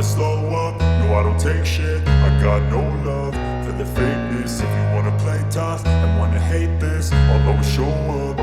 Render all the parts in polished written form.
slow up, no I don't take shit. I got no love for the fakeness. If you wanna play tough and wanna hate this, I'll always show up.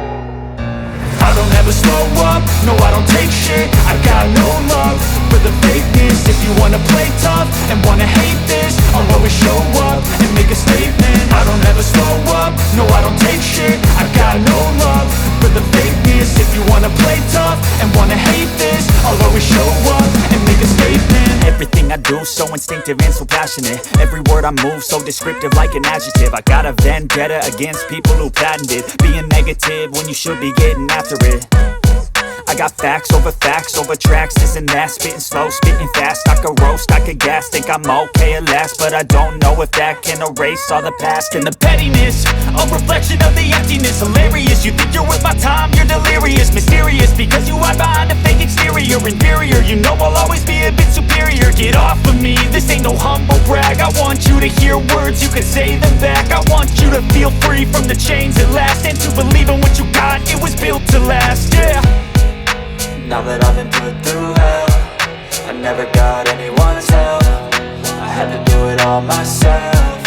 I don't ever slow up, no I don't take shit. I got no love for the fakeness. If you wanna play tough and wanna hate this, I'll always show up and make a statement. I don't ever slow up, no I don't take shit. I got no love for the fakeness. If you wanna play tough and wanna hate this, I'll always show up and make a statement. Everything I do so instinctive and so passionate. Every word I move so descriptive like an adjective. I got a vendetta against people who patented being negative when you should be getting after it. I got facts over tracks, this and that. Spitting slow, spitting fast, I could roast, I could gas. Think I'm okay at last, but I don't know if that can erase all the past. And the pettiness, a reflection of the emptiness. Hilarious, you think you're worth my time, you're delirious. Mysterious, because you hide behind a fake exterior. Inferior, you know I'll always be a bit superior. Get off of me, this ain't no humble brag. I want you to hear words, you can say them back. I want you to feel free from the chains at last, and to believe in what you got, it was built to last, yeah. Now that I've been put through hell, I never got anyone's help. I had to do it all myself.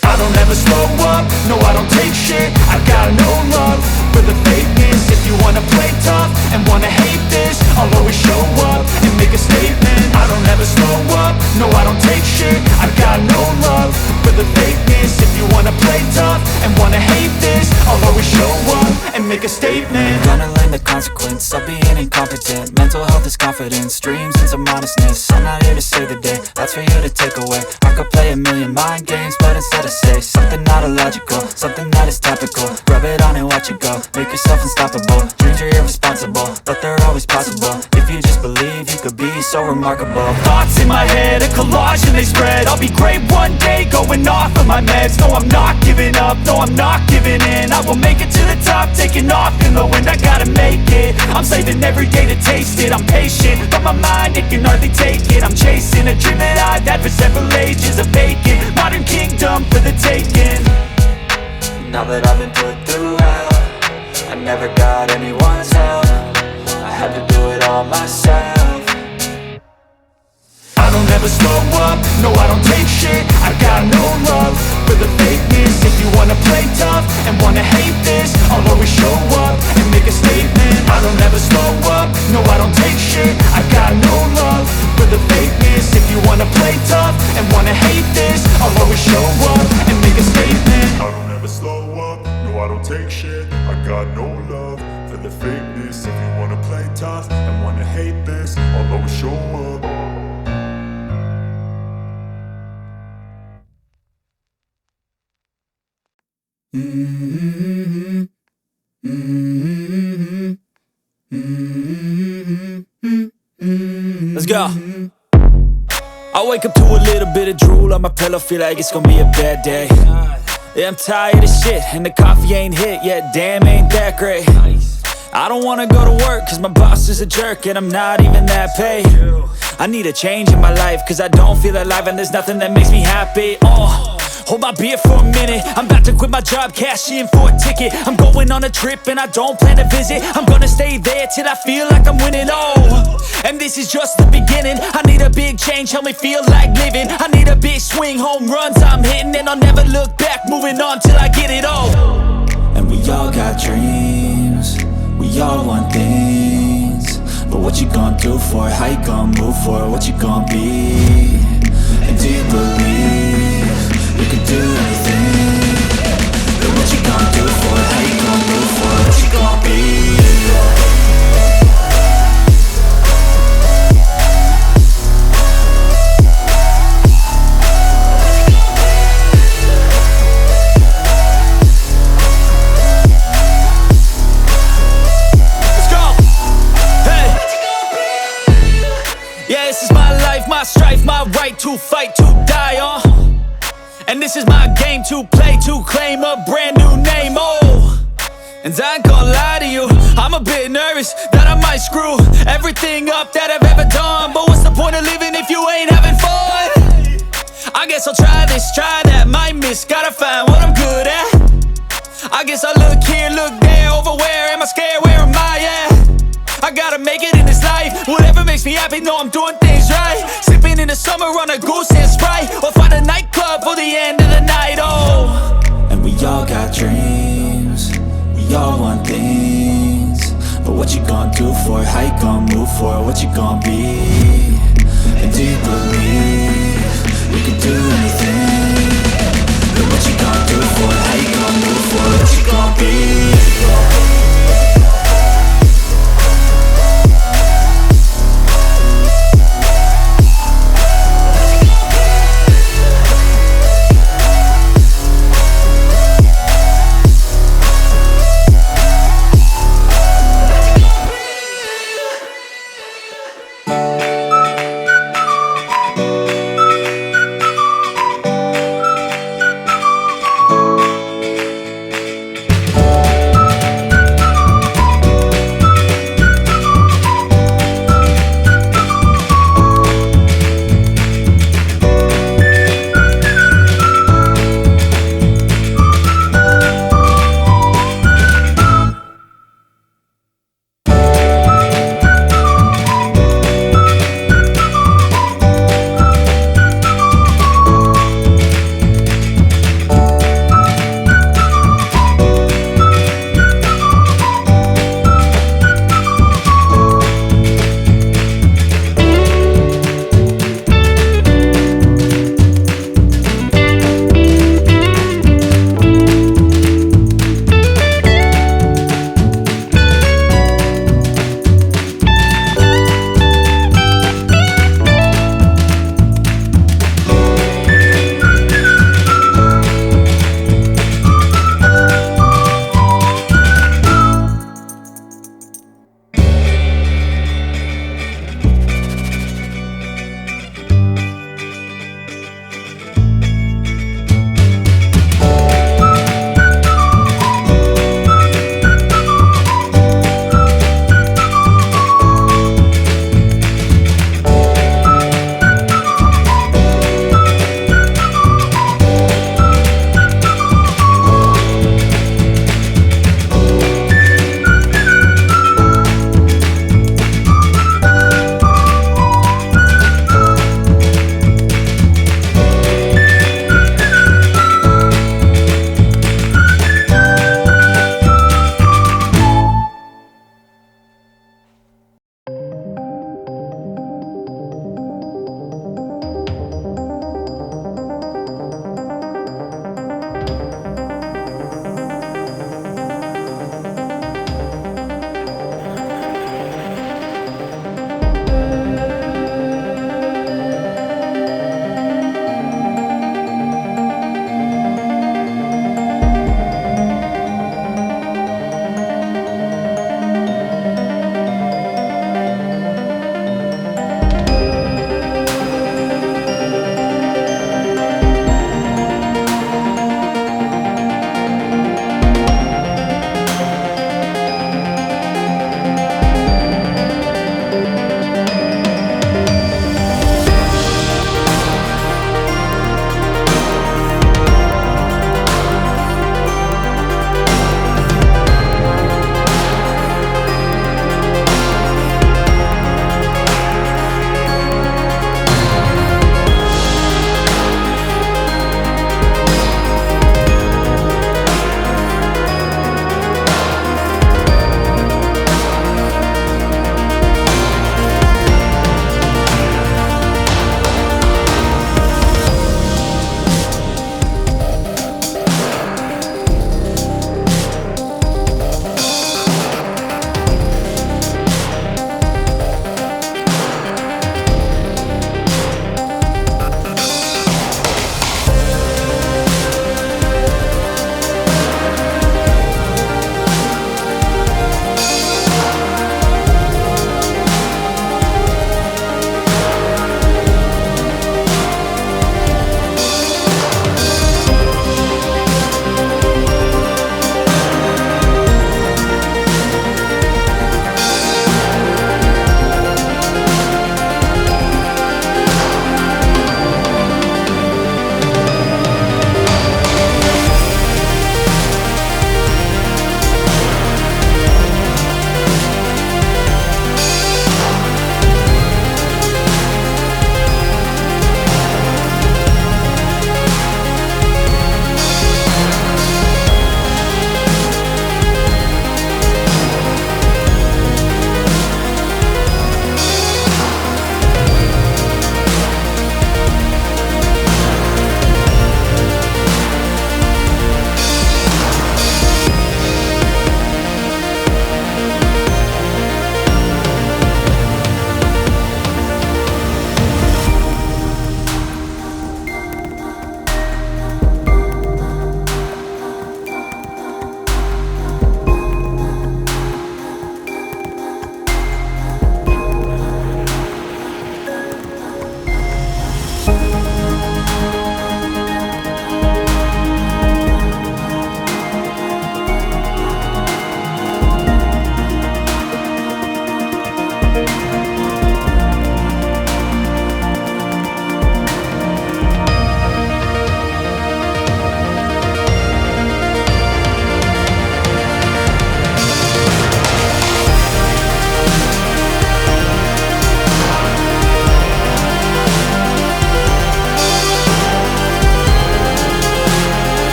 I don't ever slow up, no I don't take shit. I got no love for the fakeness. If you wanna play tough and wanna hate this, I'll always show up and make a statement. I don't ever slow up, no I don't take shit. I got no love for the fakeness. If you wanna play tough and wanna hate this, I'll always show up and make a statement. Gonna learn the consequence of being incompetent. Mental health is confidence, dreams and some honestness. I'm not here to save the day, that's for you to take away. I could play a million mind games, but instead I say something not illogical, something that is topical. Rub it on and watch it go, make yourself unstoppable. Dreams are irresponsible, but they're always possible. If you just believe, you could be so remarkable. Thoughts in my head, a collage and they spread. I'll be great one day, going off of my meds. No, I'm not giving up, no, I'm not giving in. I will make it to the top, taking off in the wind. I gotta make it, I'm saving every day to taste it. I'm patient, but my mind, it can hardly take it. I'm chasing a dream that I've had for several ages. A vacant, modern kingdom for the taking. Now that I've been put through hell, I never got anyone's help. I had to do it all myself. I don't ever slow up, no I don't take shit. I got no love for the fakeness. If you wanna play tough and wanna hate this, I'll always show up and make a statement. I don't ever slow up, no I don't take shit. I got no love for the fakeness. If you wanna play tough and wanna hate this, I'll always show up and make a statement. I don't ever slow up, no I don't take shit. I got no love for the fakeness. If you wanna play tough and wanna hate this, I'll always show up. Let's go. I wake up to a little bit of drool on my pillow, feel like it's gonna be a bad day. Yeah, I'm tired of shit, and the coffee ain't hit yet, damn, ain't that great. I don't wanna go to work, cause my boss is a jerk, and I'm not even that paid. I need a change in my life, cause I don't feel alive, and there's nothing that makes me happy. Hold my beer for a minute, I'm about to quit my job, cash in for a ticket. I'm going on a trip and I don't plan to visit. I'm gonna stay there till I feel like I'm winning, and this is just the beginning. I need a big change, help me feel like living. I need a big swing, home runs I'm hitting, and I'll never look back, moving on till I get it all. And we all got dreams, we all want things, but what you gonna do for it? How you gonna move for it? What you gonna be? And do you believe you can do anything? But what you gonna do for it? How you gonna move for it? What you gonna be? My strife, my right to fight, to die on. And this is my game to play, to claim a brand new name, And I ain't gonna lie to you, I'm a bit nervous that I might screw everything up that I've ever done. But what's the point of living if you ain't having fun? I guess I'll try this, try that, might miss, gotta find what I'm good at. I guess I look here, look there, over where am I scared, where am I at? I I gotta make it in this life. Whatever makes me happy, know I'm doing things right. Sipping in the summer on a goose and Sprite, or find a nightclub for the end of the night, oh. And we all got dreams, we all want things, but what you gonna do for it? How you gonna move for it? What you gonna be?